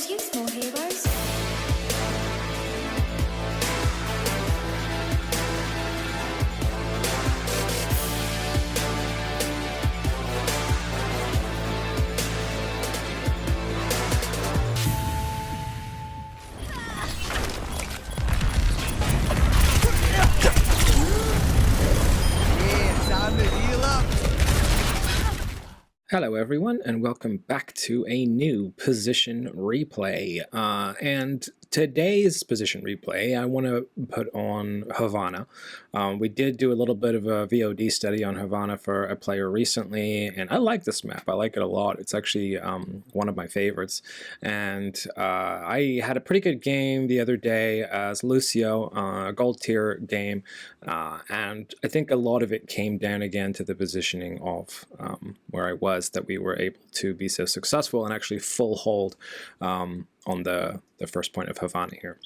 towards you, small heroes. Hello everyone, and welcome back to a new position replay. And today's position replay, I want to put on Havana. We did do a little bit of a VOD study on Havana for a player recently, and I like this map. I like it a lot. It's actually one of my favorites. And I had a pretty good game the other day as Lucio, a gold tier game, and I think a lot of it came down again to the positioning of where I was, that we were able to be so successful and actually full hold on the first point of Havana here.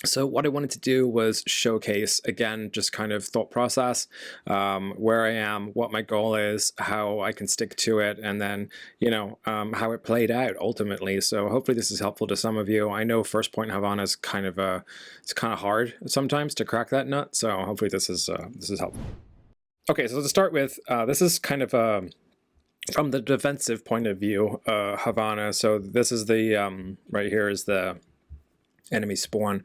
So what I wanted to do was showcase, again, just kind of thought process, where I am, what my goal is, how I can stick to it, and then, you know, how it played out ultimately. So hopefully this is helpful to some of you. I know first point Havana is kind of it's kind of hard sometimes to crack that nut. So hopefully this is helpful. Okay, so to start with, this is kind of from the defensive point of view, Havana. So this is the right here is the enemy spawn.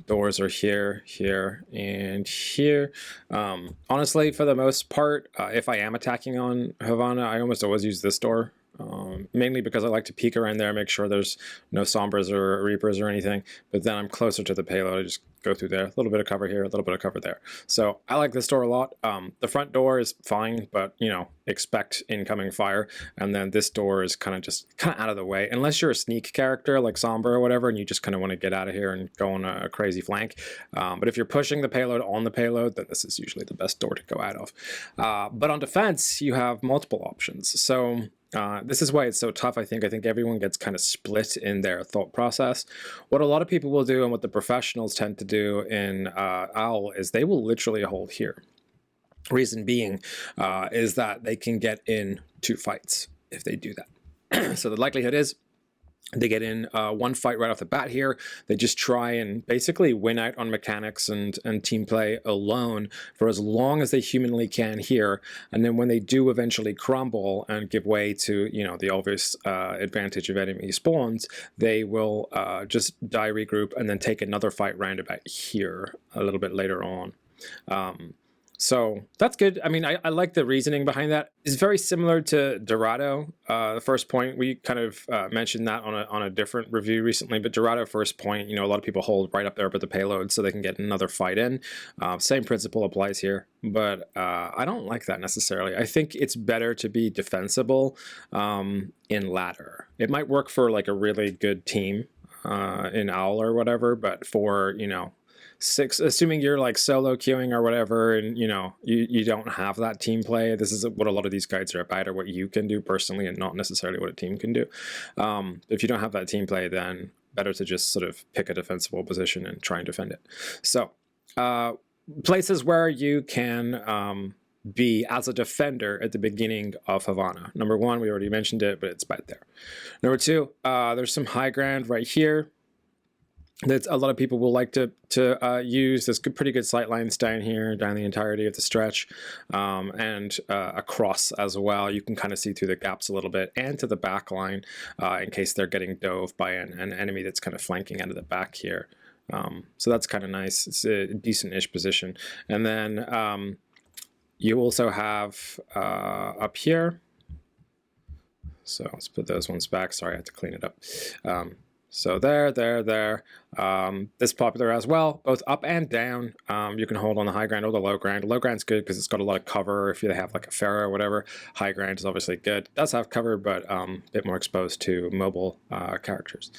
Doors are here, here, and here. Honestly, for the most part, if I am attacking on Havana, I almost always use this door. Mainly because I like to peek around there, make sure there's no Sombras or Reapers or anything, but then I'm closer to the payload. I just go through there, a little bit of cover here, a little bit of cover there. So I like this door a lot. The front door is fine, but you know, expect incoming fire. And then this door is kind of out of the way, unless you're a sneak character like Sombra or whatever, and you just kind of want to get out of here and go on a crazy flank. But if you're pushing the payload on the payload, then this is usually the best door to go out of. But on defense, you have multiple options. So this is why it's so tough. I think everyone gets kind of split in their thought process. What a lot of people will do, and what the professionals tend to do in OWL, is they will literally hold here. Reason being is that they can get in 2 fights if they do that. So the likelihood is they get in 1 fight right off the bat here. They just try and basically win out on mechanics and team play alone for as long as they humanly can here. And then when they do eventually crumble and give way to, you know, the obvious advantage of enemy spawns, they will just die, regroup, and then take another fight round about here a little bit later on. So that's good. I mean, I like the reasoning behind that. It's very similar to Dorado. The first point, we kind of mentioned that on a different review recently, but Dorado first point, you know, a lot of people hold right up there with the payload so they can get another fight in. Same principle applies here, but I don't like that necessarily. I think it's better to be defensible in ladder. It might work for like a really good team in OWL or whatever, but for, you know, 6, assuming you're like solo queuing or whatever, and you know you don't have that team play, this is what a lot of these guides are about, or what you can do personally and not necessarily what a team can do. If you don't have that team play, then better to just sort of pick a defensible position and try and defend it. So places where you can be as a defender at the beginning of Havana. Number 1, we already mentioned it, but it's about there. Number 2, there's some high ground right here that a lot of people will like to use. There's pretty good sight lines down here, down the entirety of the stretch, and across as well. You can kind of see through the gaps a little bit, and to the back line in case they're getting dove by an enemy that's kind of flanking out of the back here. So that's kind of nice. It's a decent-ish position. And then you also have up here. So let's put those ones back. Sorry, I had to clean it up. So there. This is popular as well, both up and down. You can hold on the high ground or the low ground. Low ground's good because it's got a lot of cover if you have like a Pharaoh or whatever. High ground is obviously good. It does have cover, but a bit more exposed to mobile characters.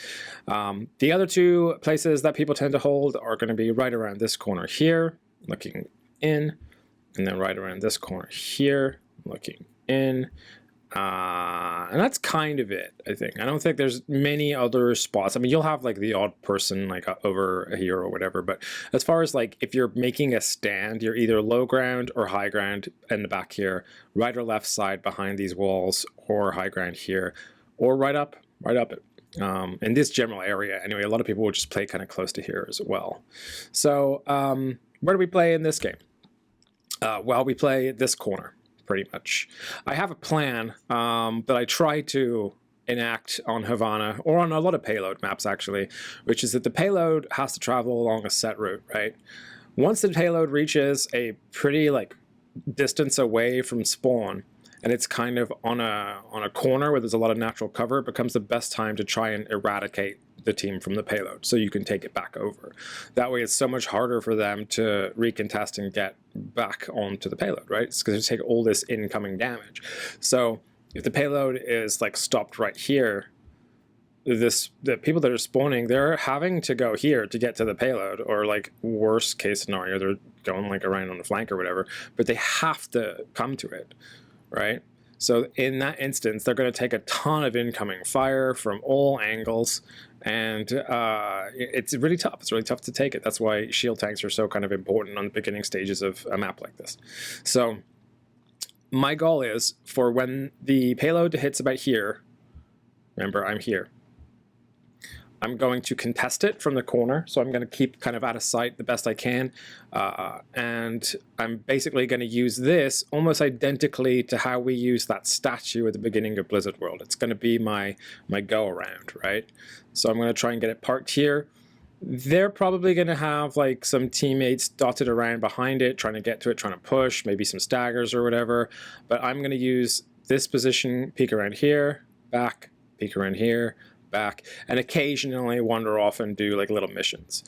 The other 2 places that people tend to hold are going to be right around this corner here, looking in, and then right around this corner here, looking in. And that's kind of it, I think. I don't think there's many other spots. I mean, you'll have like the odd person like over here or whatever, but as far as like if you're making a stand, you're either low ground or high ground in the back here, right or left side behind these walls, or high ground here, or right up it. in this general area. Anyway, a lot of people will just play kind of close to here as well. So where do we play in this game? Well, we play this corner, pretty much. I have a plan that I try to enact on Havana, or on a lot of payload maps actually, which is that the payload has to travel along a set route, right? Once the payload reaches a pretty distance away from spawn, and it's kind of on a corner where there's a lot of natural cover, it becomes the best time to try and eradicate the team from the payload so you can take it back over. That way it's so much harder for them to recontest and get back onto the payload, right? It's because they take all this incoming damage. So if the payload is stopped right here, the people that are spawning, they're having to go here to get to the payload, or worst case scenario, they're going around on the flank or whatever, but they have to come to it, right? So in that instance, they're going to take a ton of incoming fire from all angles, and it's really tough. It's really tough to take it. That's why shield tanks are so kind of important on the beginning stages of a map like this. So my goal is for when the payload hits about here, remember I'm here, I'm going to contest it from the corner, so I'm going to keep kind of out of sight the best I can, and I'm basically going to use this almost identically to how we use that statue at the beginning of Blizzard World. It's going to be my go-around, right? So I'm going to try and get it parked here. They're probably going to have some teammates dotted around behind it, trying to get to it, trying to push, maybe some staggers or whatever, but I'm going to use this position, peek around here, back, peek around here, back, and occasionally wander off and do little missions.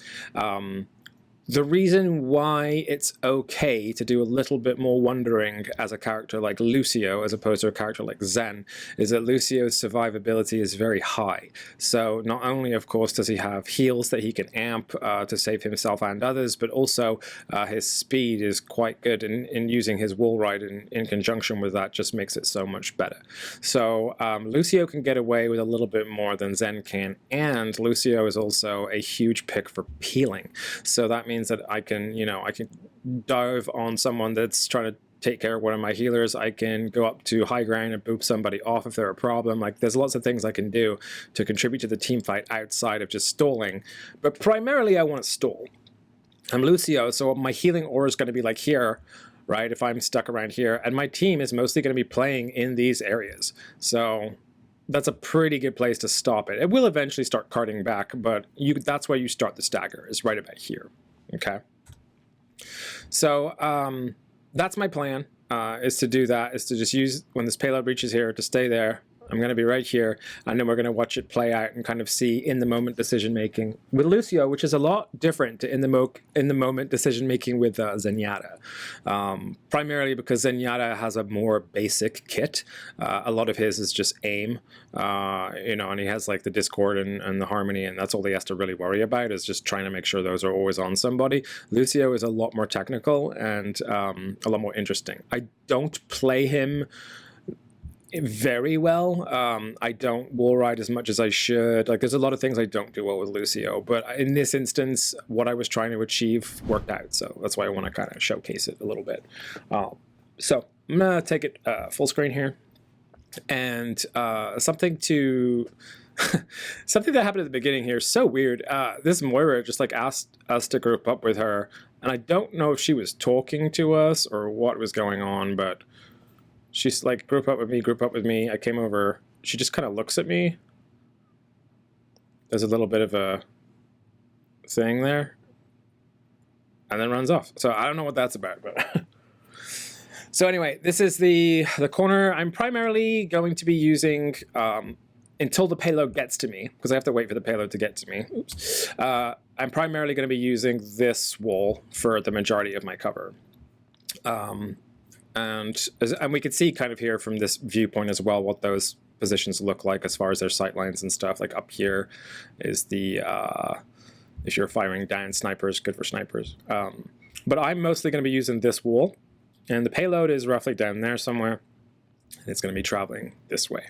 The reason why it's okay to do a little bit more wandering as a character like Lucio as opposed to a character like Zen is that Lucio's survivability is very high. So not only, of course, does he have heals that he can amp to save himself and others, but also his speed is quite good, and using his wall ride in conjunction with that just makes it so much better. So Lucio can get away with a little bit more than Zen can, and Lucio is also a huge pick for peeling. So that means that I can dive on someone that's trying to take care of one of my healers. I can go up to high ground and boop somebody off if they're a problem. There's lots of things I can do to contribute to the team fight outside of just stalling. But primarily I want to stall. I'm Lucio, so my healing aura is going to be here, right, if I'm stuck around here. And my team is mostly going to be playing in these areas. So that's a pretty good place to stop it. It will eventually start carting back, but that's where you start the stagger, is right about here. Okay, so that's my plan, is to do that, is to just use, when this payload reaches here, to stay there. I'm going to be right here, and then we're going to watch it play out and kind of see in-the-moment decision-making with Lucio, which is a lot different to in-the-moment decision-making with Zenyatta. Primarily because Zenyatta has a more basic kit. A lot of his is just aim, and he has the Discord and the Harmony, and that's all he has to really worry about, is just trying to make sure those are always on somebody. Lucio is a lot more technical and a lot more interesting. I don't play him very well. I don't wall ride as much as I should. There's a lot of things I don't do well with Lucio, but in this instance, what I was trying to achieve worked out, so that's why I want to kind of showcase it a little bit. So I'm gonna take it full screen here, and something that happened at the beginning here is so weird. This Moira just asked us to group up with her, and I don't know if she was talking to us or what was going on, but she's group up with me. I came over. She just kind of looks at me. There's a little bit of a thing there, and then runs off. So I don't know what that's about, but so anyway, this is the corner I'm primarily going to be using until the payload gets to me, because I have to wait for the payload to get to me. Oops. I'm primarily going to be using this wall for the majority of my cover. And we can see kind of here from this viewpoint as well what those positions look like as far as their sight lines and stuff. Up here is the, if you're firing down snipers, good for snipers. But I'm mostly going to be using this wall, and the payload is roughly down there somewhere, and it's going to be traveling this way.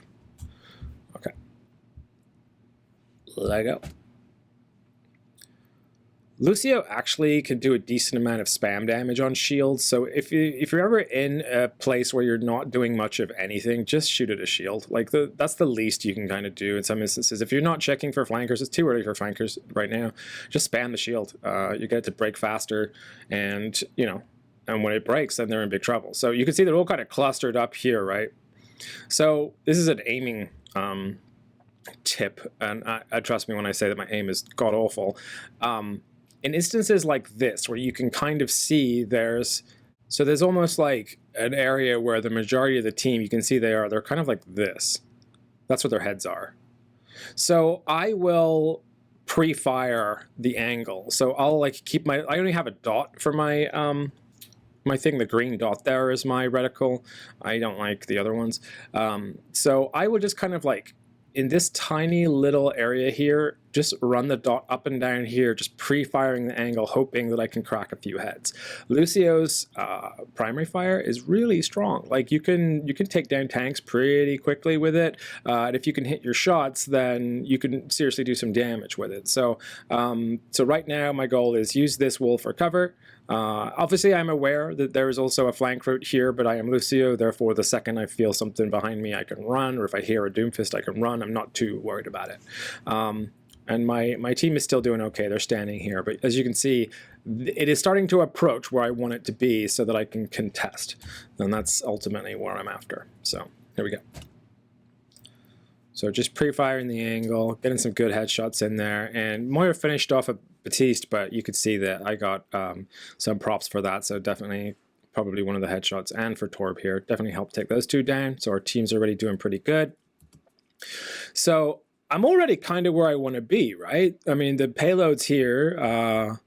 Okay. Let go. Lucio actually can do a decent amount of spam damage on shields, so if you're ever in a place where you're not doing much of anything, just shoot at a shield. Like that's the least you can kind of do in some instances. If you're not checking for flankers, it's too early for flankers right now. Just spam the shield. You get it to break faster, and you know, and when it breaks, then they're in big trouble. So you can see they're all kind of clustered up here, right? So this is an aiming tip, and I trust me when I say that my aim is god awful. In instances like this, where you can kind of see there's almost like an area where the majority of the team, you can see they're kind of like this. That's what their heads are. So I will pre-fire the angle. So I'll like keep I only have a dot for my my thing. The green dot there is my reticle. I don't like the other ones. So I would just kind of like, in this tiny little area here, just run the dot up and down here, just pre-firing the angle, hoping that I can crack a few heads. Lucio's primary fire is really strong. Like you can take down tanks pretty quickly with it, and if you can hit your shots, then you can seriously do some damage with it. So, so right now my goal is use this wall for cover. Obviously, I'm aware that there is also a flank route here, but I am Lucio, therefore the second I feel something behind me, I can run, or if I hear a Doomfist, I can run. I'm not too worried about it. And my team is still doing okay. They're standing here, but as you can see, it is starting to approach where I want it to be so that I can contest. And that's ultimately where I'm after. So here we go. So just pre-firing the angle, getting some good headshots in there, and Moira finished off a Batiste, but you could see that I got some props for that, so definitely probably one of the headshots, and for Torb here, definitely helped take those two down, so our team's already doing pretty good. So I'm already kind of where I want to be, right? I mean, the payload's here,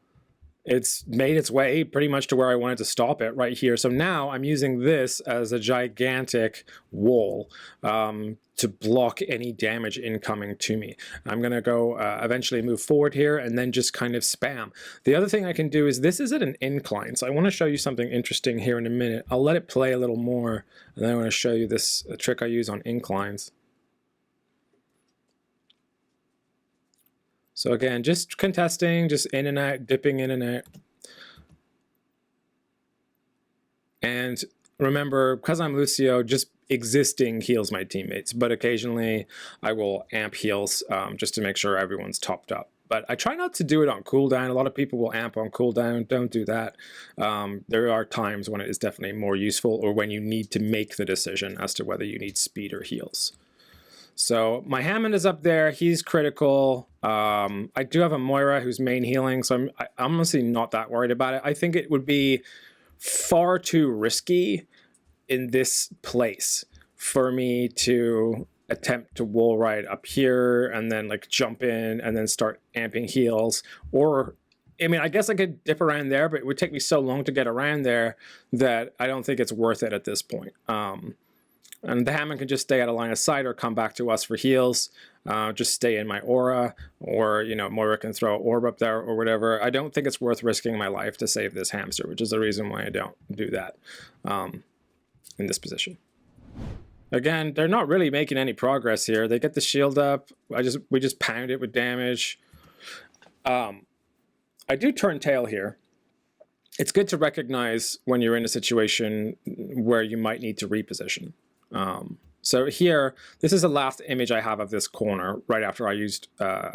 it's made its way pretty much to where I wanted to stop it right here. So now I'm using this as a gigantic wall to block any damage incoming to me. I'm going to go eventually move forward here and then just kind of spam. The other thing I can do is this is at an incline. So I want to show you something interesting here in a minute. I'll let it play a little more, and then I want to show you this trick I use on inclines. So again, just contesting, just in and out, dipping in and out. And remember, because I'm Lucio, just existing heals my teammates, but occasionally I will amp heals just to make sure everyone's topped up. But I try not to do it on cooldown. A lot of people will amp on cooldown. Don't do that. There are times when it is definitely more useful, or when you need to make the decision as to whether you need speed or heals. So my Hammond is up there. He's critical. I do have a Moira who's main healing, so I'm honestly not that worried about it. I think it would be far too risky in this place for me to attempt to wall ride up here and then like jump in and then start amping heals. Or, I mean, I guess I could dip around there, but it would take me so long to get around there that I don't think it's worth it at this point. And the Hammond can just stay out of line of sight or come back to us for heals. Just stay in my aura, or, you know, Moira can throw an orb up there or whatever. I don't think it's worth risking my life to save this hamster, which is the reason why I don't do that in this position. Again, they're not really making any progress here. They get the shield up. We just pound it with damage. I do turn tail here. It's good to recognize when you're in a situation where you might need to reposition. So here, this is the last image I have of this corner right after I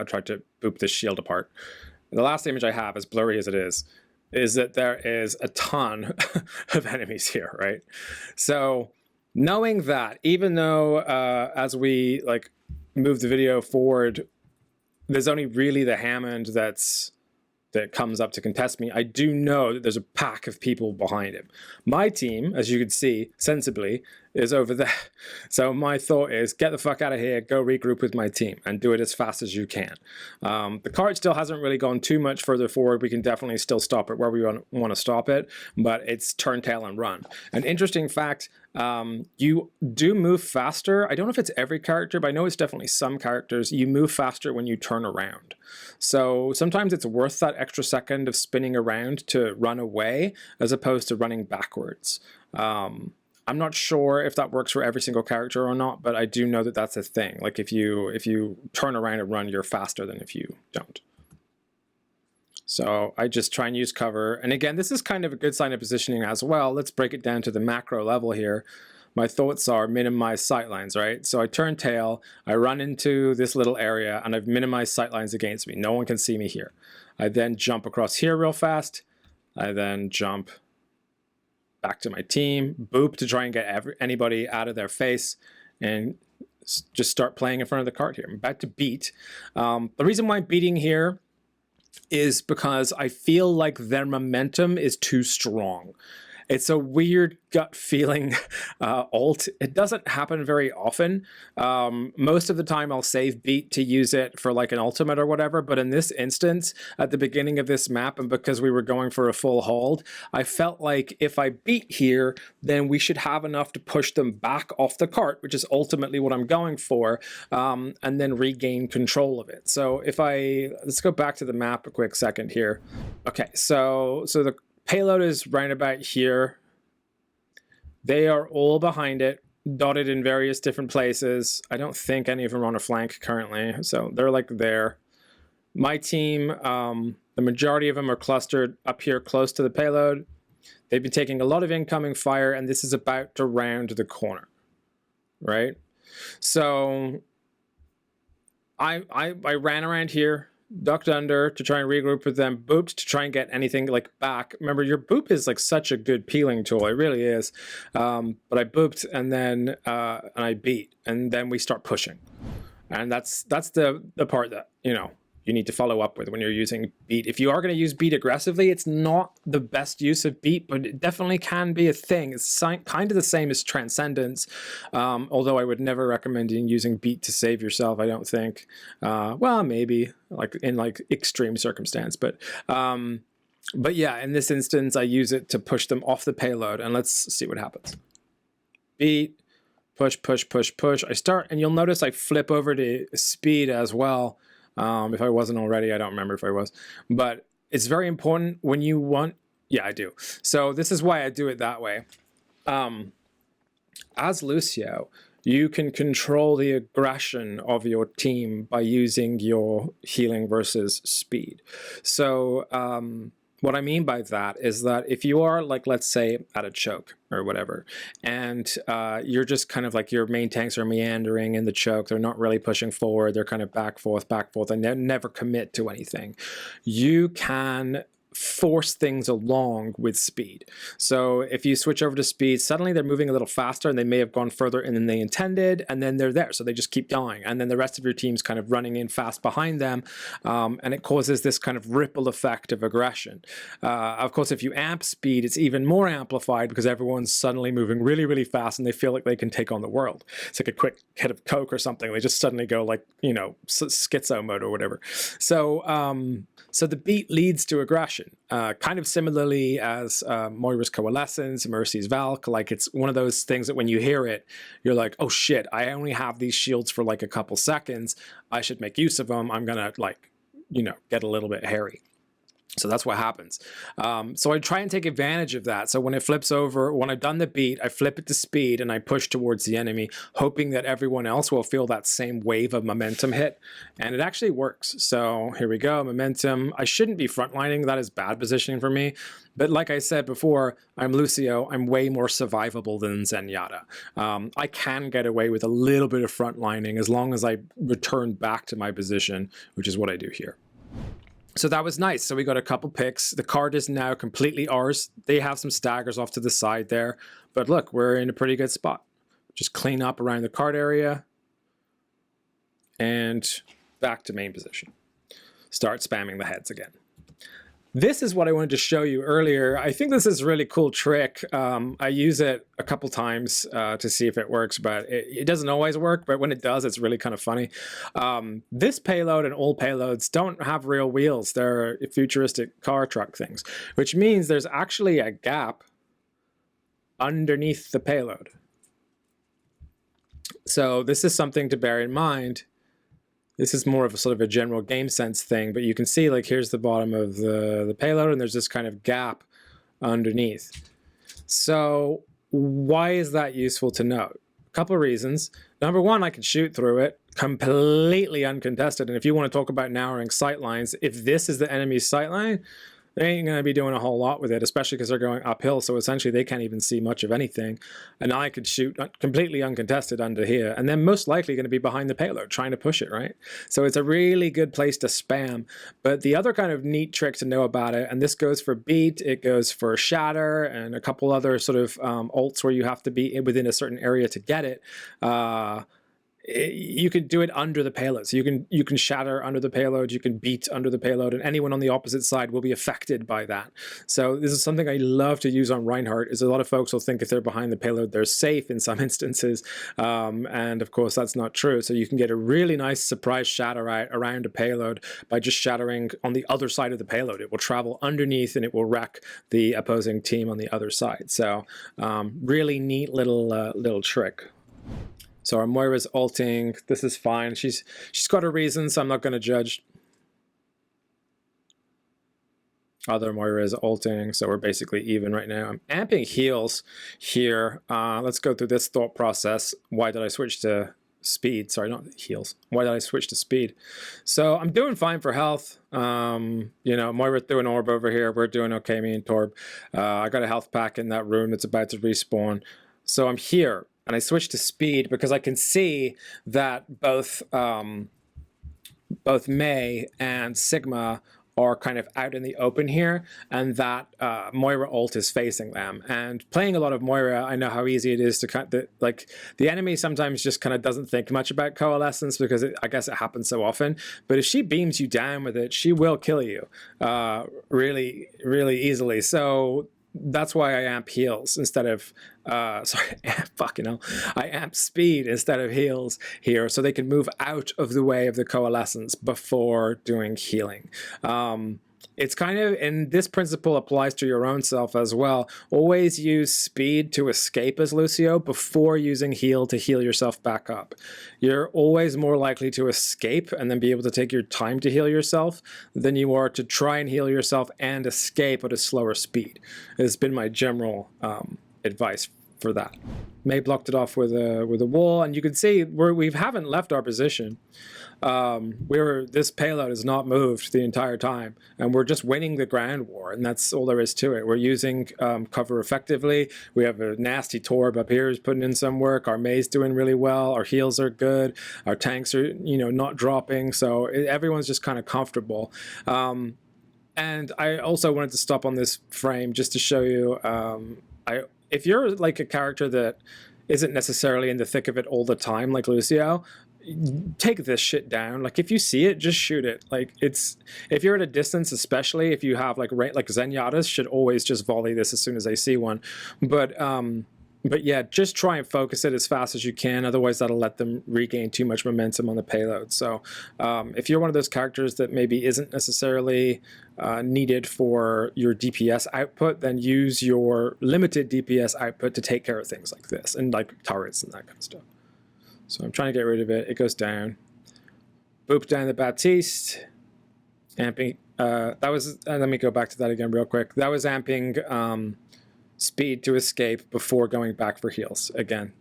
tried to boop this shield apart. The last image I have, as blurry as it is that there is a ton of enemies here, right? So knowing that, even though as we like move the video forward, there's only really the Hammond that comes up to contest me, I do know that there's a pack of people behind him. My team, as you can see, sensibly, is over there. So my thought is, get the fuck out of here, go regroup with my team, and do it as fast as you can. The card still hasn't really gone too much further forward. We can definitely still stop it where we want to stop it, but it's turn tail and run. An interesting fact, you do move faster. I don't know if it's every character, but I know it's definitely some characters. You move faster when you turn around. So sometimes it's worth that extra second of spinning around to run away as opposed to running backwards. I'm not sure if that works for every single character or not, but I do know that that's a thing. Like if you turn around and run, you're faster than if you don't. So I just try and use cover. And again, this is kind of a good sign of positioning as well. Let's break it down to the macro level here. My thoughts are minimize sightlines, right? So I turn tail, I run into this little area, and I've minimized sightlines against me. No one can see me here. I then jump across here real fast. I then jump back to my team, boop to try and get anybody out of their face, and just start playing in front of the card here. I'm about to beat. The reason why I'm beating here is because I feel like their momentum is too strong. It's a weird gut feeling alt. It doesn't happen very often. Most of the time I'll save beat to use it for like an ultimate or whatever, but in this instance, at the beginning of this map, and because we were going for a full hold, I felt like if I beat here, then we should have enough to push them back off the cart, which is ultimately what I'm going for, and then regain control of it. So let's go back to the map a quick second here. Okay, so the payload is right about here. They are all behind it, dotted in various different places. I don't think any of them are on a flank currently, so they're like there. My team, the majority of them are clustered up here close to the payload. They've been taking a lot of incoming fire, and this is about to round the corner, right? So I ran around here, ducked under to try and regroup with them, booped to try and get anything like back. Remember, your boop is like such a good peeling tool. It really is. But I booped and then and I beat, and then we start pushing. And that's the part that, you know, you need to follow up with when you're using beat. If you are going to use beat aggressively, it's not the best use of beat, but it definitely can be a thing. It's kind of the same as transcendence, although I would never recommend using beat to save yourself, I don't think. Well, maybe like in like extreme circumstance, but yeah, in this instance, I use it to push them off the payload, and let's see what happens. Beat, push, push, push, push. I start, and you'll notice I flip over to speed as well. If I wasn't already, I don't remember if I was, but it's very important when you want, yeah, I do. So this is why I do it that way. As Lucio, you can control the aggression of your team by using your healing versus speed. So, what I mean by that is that if you are, like, let's say at a choke or whatever, and you're just kind of like your main tanks are meandering in the choke, they're not really pushing forward, they're kind of back, forth, and they never commit to anything, you can force things along with speed. So if you switch over to speed, suddenly they're moving a little faster and they may have gone further in than they intended, and then they're there, so they just keep going, and then the rest of your team's kind of running in fast behind them, and it causes this kind of ripple effect of aggression. Of course, if you amp speed, it's even more amplified because everyone's suddenly moving really, really fast and they feel like they can take on the world. It's like a quick hit of coke or something. They just suddenly go like, you know, schizo mode or whatever. So so the beat leads to aggression, kind of similarly as Moira's Coalescence, Mercy's Valk. Like, it's one of those things that when you hear it, you're like, oh shit, I only have these shields for like a couple seconds. I should make use of them. I'm gonna, like, you know, get a little bit hairy. So that's what happens. So I try and take advantage of that. So when it flips over, when I've done the beat, I flip it to speed and I push towards the enemy, hoping that everyone else will feel that same wave of momentum hit. And it actually works. So here we go, momentum. I shouldn't be frontlining. That is bad positioning for me. But like I said before, I'm Lucio. I'm way more survivable than Zenyatta. I can get away with a little bit of frontlining as long as I return back to my position, which is what I do here. So that was nice. So we got a couple picks. The card is now completely ours. They have some staggers off to the side there. But look, we're in a pretty good spot. Just clean up around the card area. And back to main position. Start spamming the heads again. This is what I wanted to show you earlier. I think this is a really cool trick. I use it a couple times to see if it works, but it doesn't always work. But when it does, it's really kind of funny. This payload and all payloads don't have real wheels. They're futuristic car truck things, which means there's actually a gap underneath the payload. So this is something to bear in mind. This is more of a sort of a general game sense thing, but you can see, like, here's the bottom of the payload, and there's this kind of gap underneath. So why is that useful to note? A couple of reasons. Number one, I can shoot through it completely uncontested. And if you want to talk about narrowing sight lines, if this is the enemy's sight line, they ain't going to be doing a whole lot with it, especially because they're going uphill. So essentially they can't even see much of anything. And I could shoot completely uncontested under here. And then most likely going to be behind the payload trying to push it, right? So it's a really good place to spam. But the other kind of neat trick to know about it, and this goes for beat, it goes for shatter, and a couple other sort of ults where you have to be within a certain area to get it. You can do it under the payload. So you can shatter under the payload, you can beat under the payload, and anyone on the opposite side will be affected by that. So this is something I love to use on Reinhardt, is a lot of folks will think if they're behind the payload, they're safe in some instances. And of course, that's not true. So you can get a really nice surprise shatter out around a payload by just shattering on the other side of the payload. It will travel underneath and it will wreck the opposing team on the other side. So really neat little trick. So our Moira's ulting. This is fine. She's got her reasons, so I'm not going to judge. Other Moira is ulting, so we're basically even right now. I'm amping heals here. Let's go through this thought process. Why did I switch to speed? Sorry, not heals. Why did I switch to speed? So I'm doing fine for health. You know, Moira threw an orb over here. We're doing okay, me and Torb. I got a health pack in that room that's about to respawn. So I'm here. And I switched to speed because I can see that both Mei and Sigma are kind of out in the open here, and that Moira ult is facing them. And playing a lot of Moira, I know how easy it is to kind of, like, the enemy sometimes just kind of doesn't think much about coalescence because I guess it happens so often. But if she beams you down with it, she will kill you really, really easily. So that's why I amp heals instead of, fucking hell. I amp speed instead of heals here so they can move out of the way of the coalescence before doing healing. It's kind of, and this principle applies to your own self as well. Always use speed to escape as Lucio before using heal to heal yourself back up. You're always more likely to escape and then be able to take your time to heal yourself than you are to try and heal yourself and escape at a slower speed. It's been my general advice for that. May blocked it off with a wall, and you can see we haven't left our position. This payload has not moved the entire time, and we're just winning the ground war, and that's all there is to it. We're using cover effectively. We have a nasty Torb up here who's putting in some work. Our Mei's doing really well. Our heals are good. Our tanks are, you know, not dropping, so everyone's just kind of comfortable. And I also wanted to stop on this frame just to show you, if you're like a character that isn't necessarily in the thick of it all the time, like Lucio, take this shit down. Like, if you see it, just shoot it. Like, it's, if you're at a distance, especially if you have like Zenyatta's should always just volley this as soon as they see one. But yeah, just try and focus it as fast as you can. Otherwise, that'll let them regain too much momentum on the payload. So if you're one of those characters that maybe isn't necessarily needed for your DPS output, then use your limited DPS output to take care of things like this and like turrets and that kind of stuff. So I'm trying to get rid of it. It goes down. Boop down the Baptiste. Amping. That was. Let me go back to that again real quick. That was amping speed to escape before going back for heals again.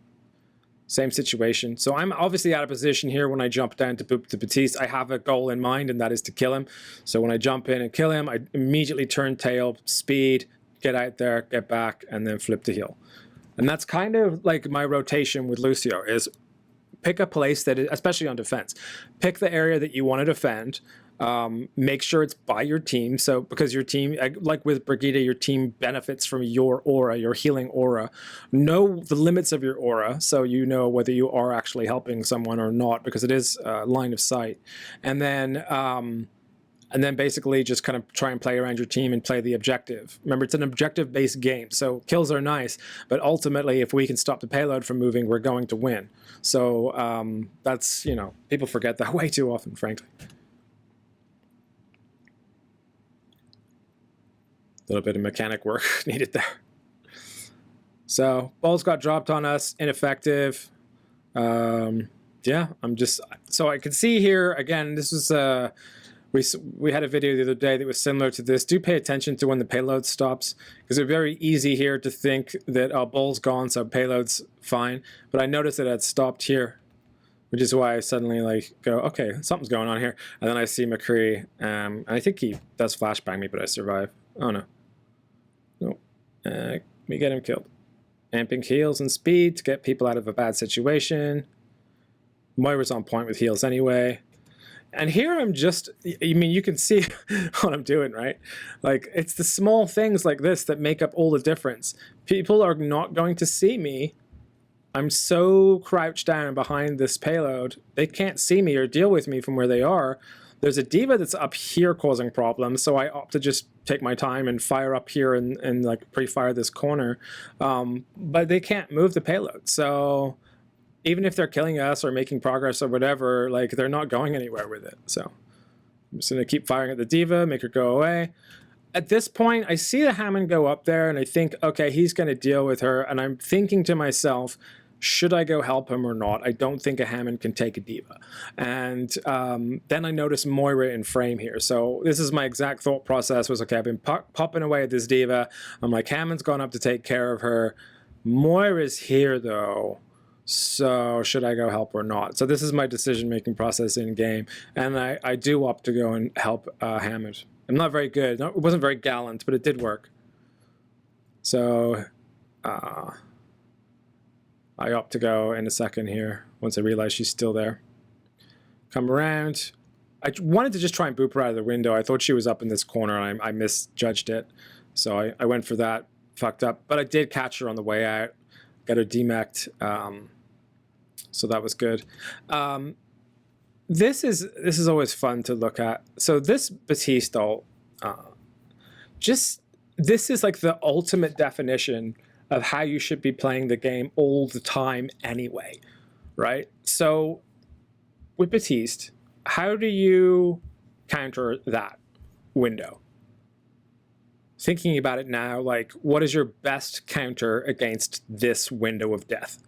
Same situation. So I'm obviously out of position here when I jump down to boop the Baptiste. I have a goal in mind, and that is to kill him. So when I jump in and kill him, I immediately turn tail, speed, get out there, get back, and then flip to heal. And that's kind of like my rotation with Lucio is pick a place that is, especially on defense, pick the area that you want to defend. Make sure it's by your team. So because your team, like with Brigitte, your team benefits from your aura, your healing aura. Know the limits of your aura so you know whether you are actually helping someone or not, because it is line of sight. And then basically just kind of try and play around your team and play the objective. Remember, it's an objective-based game, so kills are nice, but ultimately, if we can stop the payload from moving, we're going to win. So that's, you know, people forget that way too often, frankly. A little bit of mechanic work needed there. So balls got dropped on us, ineffective. Yeah, so I can see here again. This was we had a video the other day that was similar to this. Do pay attention to when the payload stops, because it's very easy here to think that ball's gone, so payload's fine. But I noticed that it had stopped here. which is why I suddenly like go, okay, something's going on here. And then I see McCree, and I think he does flashbang me, but I survive. Oh no. No. We get him killed. Amping heals and speed to get people out of a bad situation. Moira's on point with heals anyway. And here I'm just, I mean, you can see what I'm doing, right? Like, it's the small things like this that make up all the difference. People are not going to see me. I'm so crouched down behind this payload, they can't see me or deal with me from where they are. There's a diva that's up here causing problems, so I opt to just take my time and fire up here and like pre-fire this corner. But they can't move the payload, so even if they're killing us or making progress or whatever, like they're not going anywhere with it. So I'm just gonna keep firing at the diva, make her go away. At this point, I see the Hammond go up there and I think, okay, he's gonna deal with her. And I'm thinking to myself, should I go help him or not? I don't think a Hammond can take a diva. And then I notice Moira in frame here. So this is my exact thought process was, okay, I've been popping away at this diva. I'm like, Hammond's gone up to take care of her. Moira's here though. So should I go help or not? So this is my decision-making process in game. And I do opt to go and help Hammond. I'm not very good. No, it wasn't very gallant, but it did work. So I opt to go in a second here once I realize she's still there. Come around. I wanted to just try and boop her out of the window. I thought she was up in this corner and I misjudged it. So I went for that. Fucked up. But I did catch her on the way out. Got her demeched. So that was good. This is always fun to look at. So this Batista, this is like the ultimate definition of how you should be playing the game all the time anyway, right? So with Batiste, how do you counter that window? Thinking about it now, like, what is your best counter against this window of death?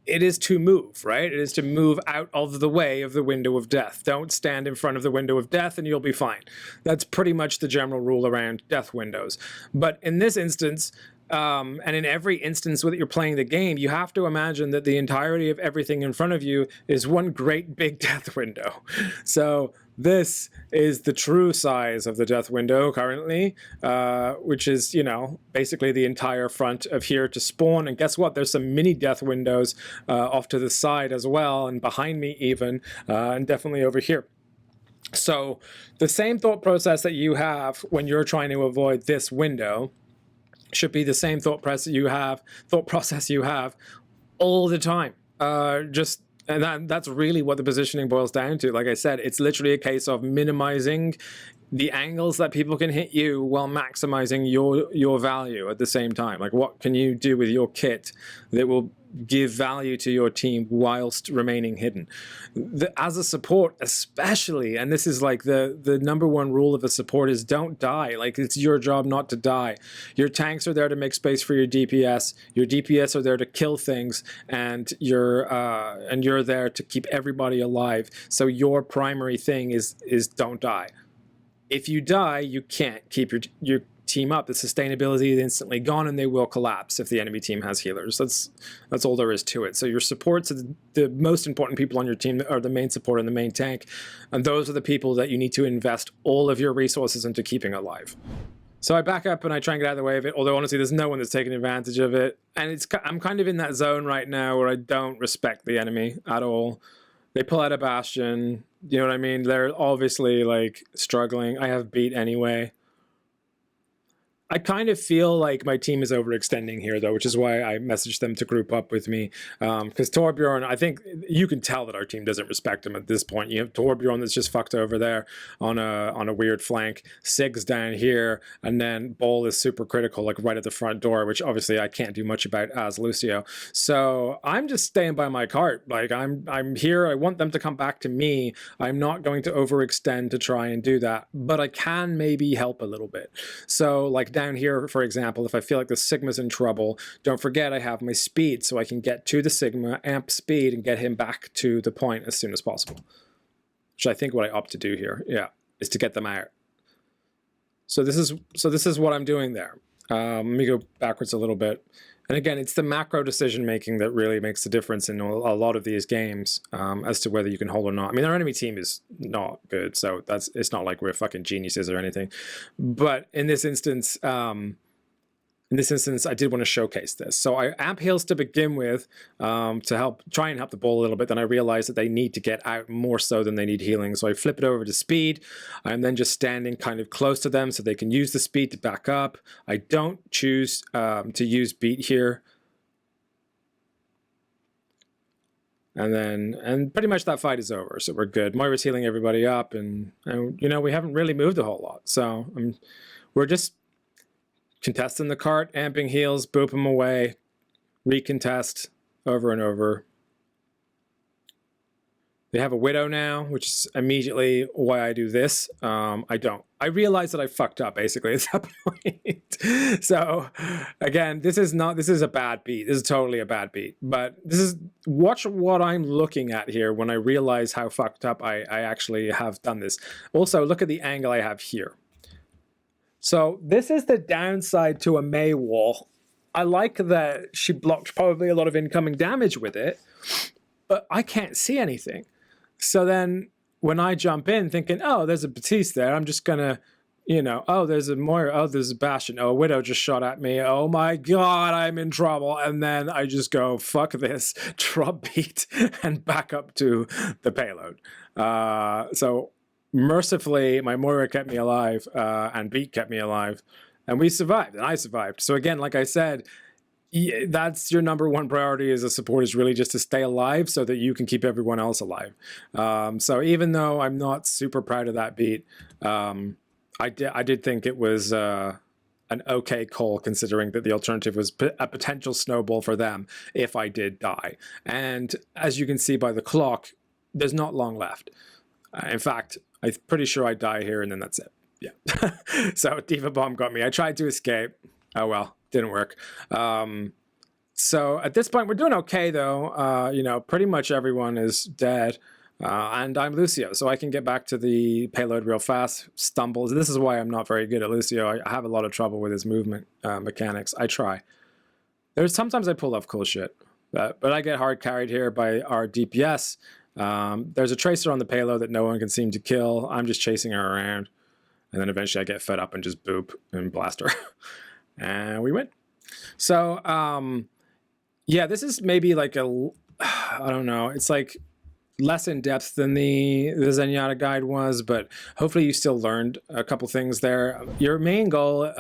It is to move, right? It is to move out of the way of the window of death. Don't stand in front of the window of death and you'll be fine. That's pretty much the general rule around death windows. But in this instance, and in every instance that you're playing the game, you have to imagine that the entirety of everything in front of you is one great big death window. So this is the true size of the death window currently, which is, you know, basically the entire front of here to spawn. And guess what? There's some mini death windows off to the side as well, and behind me even, and definitely over here. So the same thought process that you have when you're trying to avoid this window should be the same thought process you have all the time. And that's really what the positioning boils down to. Like I said, it's literally a case of minimizing the angles that people can hit you while maximizing your value at the same time. Like, what can you do with your kit that will give value to your team whilst remaining hidden? As a support especially, and this is like the number one rule of a support, is don't die. Like, it's your job not to die. Your tanks are there to make space for your DPS. Your DPS are there to kill things, and you're there to keep everybody alive. So your primary thing is don't die. If you die, you can't keep your team up. The sustainability is instantly gone, and they will collapse if the enemy team has healers. That's all there is to it. So your supports are the most important people on your team, are the main support and the main tank, and those are the people that you need to invest all of your resources into keeping alive. So I back up and I try and get out of the way of it, although honestly there's no one that's taking advantage of it. And I'm kind of in that zone right now where I don't respect the enemy at all. They pull out a bastion, you know what I mean? They're obviously like struggling. I have beat anyway. I kind of feel like my team is overextending here, though, which is why I messaged them to group up with me. Because Torbjorn, I think you can tell that our team doesn't respect him at this point. You have Torbjorn that's just fucked over there on a weird flank. Sig's down here, and then Bol is super critical, like right at the front door, which obviously I can't do much about as Lucio. So I'm just staying by my cart. Like I'm here. I want them to come back to me. I'm not going to overextend to try and do that, but I can maybe help a little bit. So like down here, for example, if I feel like the Sigma's in trouble, don't forget I have my speed, so I can get to the Sigma, amp speed, and get him back to the point as soon as possible. Which I think what I opt to do here, yeah, is to get them out. So this is what I'm doing there. Let me go backwards a little bit. And again, it's the macro decision making that really makes the difference in a lot of these games as to whether you can hold or not. I mean, our enemy team is not good, so it's not like we're fucking geniuses or anything. But in this instance, I did want to showcase this. So I amp heals to begin with to try and help the ball a little bit. Then I realized that they need to get out more so than they need healing. So I flip it over to speed. I'm then just standing kind of close to them so they can use the speed to back up. I don't choose to use beat here. And pretty much that fight is over. So we're good. Moira's healing everybody up. And you know, we haven't really moved a whole lot. So we're just contesting the cart, amping heals, boop them away, recontest over and over. They have a Widow now, which is immediately why I do this. I don't. I realize that I fucked up, basically, at that point. So, again, this is a bad beat. This is totally a bad beat. But watch what I'm looking at here when I realize how fucked up I actually have done this. Also, look at the angle I have here. So this is the downside to a Mei wall. I like that she blocked probably a lot of incoming damage with it, but I can't see anything. So then when I jump in thinking, oh, there's a Batiste there, I'm just going to, you know, oh, there's a Moira, oh, there's a Bastion, oh, a Widow just shot at me, oh my God, I'm in trouble. And then I just go, fuck this, drop beat, and back up to the payload. So mercifully, my Moira kept me alive, and Beat kept me alive, and we survived, and I survived. So again, like I said, that's your number one priority as a support, is really just to stay alive so that you can keep everyone else alive. So even though I'm not super proud of that beat, I did think it was an okay call, considering that the alternative was a potential snowball for them if I did die. And as you can see by the clock, there's not long left. In fact, I'm pretty sure I die here and then that's it. Yeah. So Diva Bomb got me. I tried to escape. Oh well, didn't work. So at this point, we're doing okay though. You know, pretty much everyone is dead. And I'm Lucio, so I can get back to the payload real fast. Stumbles. This is why I'm not very good at Lucio. I have a lot of trouble with his movement mechanics. I try. Sometimes I pull off cool shit, but I get hard carried here by our DPS. There's a Tracer on the payload that no one can seem to kill. I'm just chasing her around. And then eventually I get fed up and just boop and blast her. And we win. So, yeah, this is maybe like I don't know. It's like less in depth than the Zenyatta guide was, but hopefully you still learned a couple things there. Your main goal,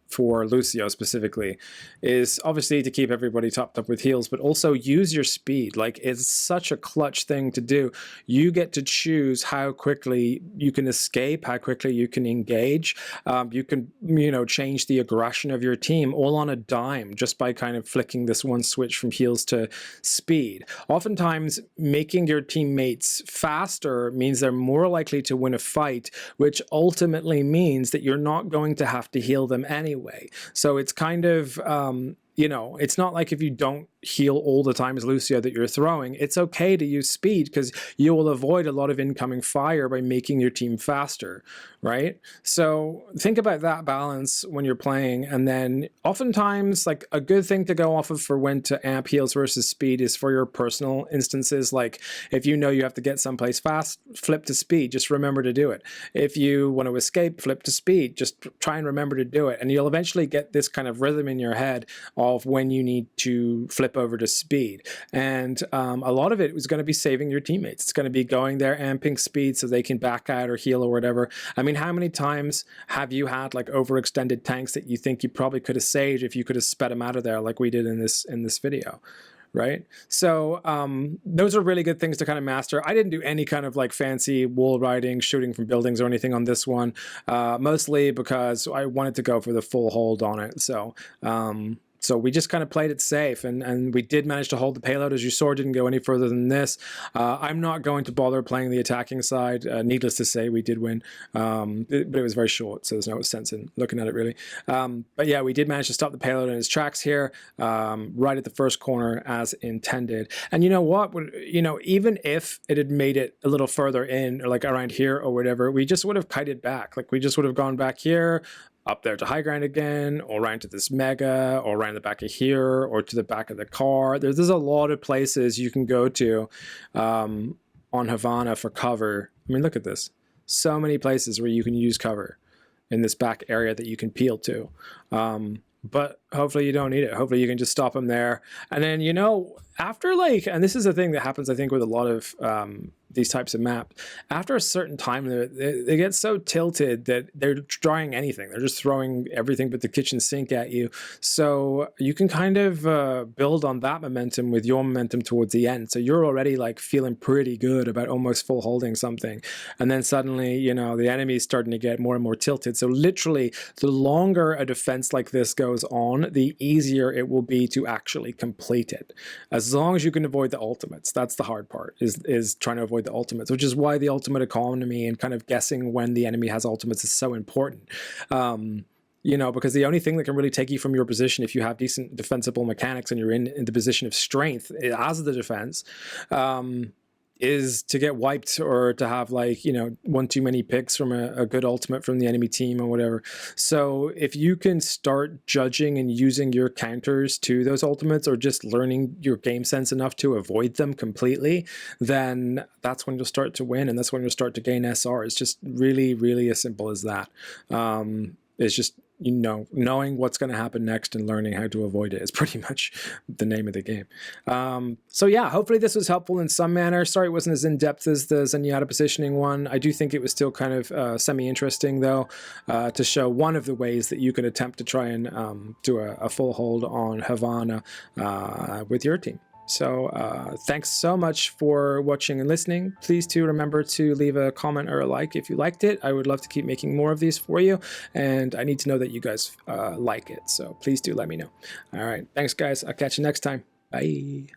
for Lucio specifically, is obviously to keep everybody topped up with heals, but also use your speed. Like, it's such a clutch thing to do. You get to choose how quickly you can escape, how quickly you can engage. You can, you know, change the aggression of your team all on a dime just by kind of flicking this one switch from heals to speed. Oftentimes, making your teammates faster means they're more likely to win a fight, which ultimately means that you're not going to have to heal them anyway. So it's kind of, you know, it's not like if you don't heal all the time as Lucio that you're throwing, it's okay to use speed because you will avoid a lot of incoming fire by making your team faster, right? So think about that balance when you're playing. And then oftentimes, like, a good thing to go off of for when to amp heals versus speed is for your personal instances. Like, if you know you have to get someplace fast, flip to speed, just remember to do it. If you want to escape, flip to speed, just try and remember to do it. And you'll eventually get this kind of rhythm in your head of when you need to flip over to speed. And a lot of it is going to be saving your teammates. It's going to be going there, amping speed so they can back out or heal or whatever. I mean, how many times have you had like overextended tanks that you think you probably could have saved if you could have sped them out of there like we did in this video? Right? So those are really good things to kind of master. I didn't do any kind of like fancy wall riding, shooting from buildings or anything on this one, mostly because I wanted to go for the full hold on it. So we just kind of played it safe, and we did manage to hold the payload. As you saw, didn't go any further than this. I'm not going to bother playing the attacking side. Needless to say, we did win, but it was very short, so there's no sense in looking at it really. But yeah, we did manage to stop the payload in its tracks here, right at the first corner as intended. And you know what? You know, even if it had made it a little further in, or like around here or whatever, we just would have kited back. Like, we just would have gone back here, up there to high ground again, or right into this mega, or right in the back of here, or to the back of the car. There's a lot of places you can go to on Havana for cover. I mean, look at this. So many places where you can use cover in this back area that you can peel to. But hopefully you don't need it. Hopefully you can just stop them there. And then, you know, after like, and this is a thing that happens, I think, with a lot of these types of maps, after a certain time, they get so tilted that they're trying anything. They're just throwing everything but the kitchen sink at you. So you can kind of build on that momentum with your momentum towards the end. So you're already like feeling pretty good about almost full holding something. And then suddenly, you know, the enemy is starting to get more and more tilted. So literally, the longer a defense like this goes on, the easier it will be to actually complete it. As long as you can avoid the ultimates. That's the hard part, is trying to avoid the ultimates, which is why the ultimate economy and kind of guessing when the enemy has ultimates is so important. You know, because the only thing that can really take you from your position, if you have decent defensible mechanics and you're in the position of strength as the defense, is to get wiped or to have, like, you know, one too many picks from a good ultimate from the enemy team or whatever. So if you can start judging and using your counters to those ultimates, or just learning your game sense enough to avoid them completely, then that's when you'll start to win, and that's when you'll start to gain SR. It's just really, really as simple as that. It's just, you know, knowing what's going to happen next and learning how to avoid it is pretty much the name of the game. So yeah, hopefully this was helpful in some manner. Sorry it wasn't as in-depth as the Zenyatta positioning one. I do think it was still kind of semi-interesting, though, to show one of the ways that you can attempt to try and do a full hold on Havana with your team. So thanks so much for watching and listening. Please do remember to leave a comment or a like if you liked it. I would love to keep making more of these for you, and I need to know that you guys like it. So please do let me know. All right, thanks guys. I'll catch you next time. Bye.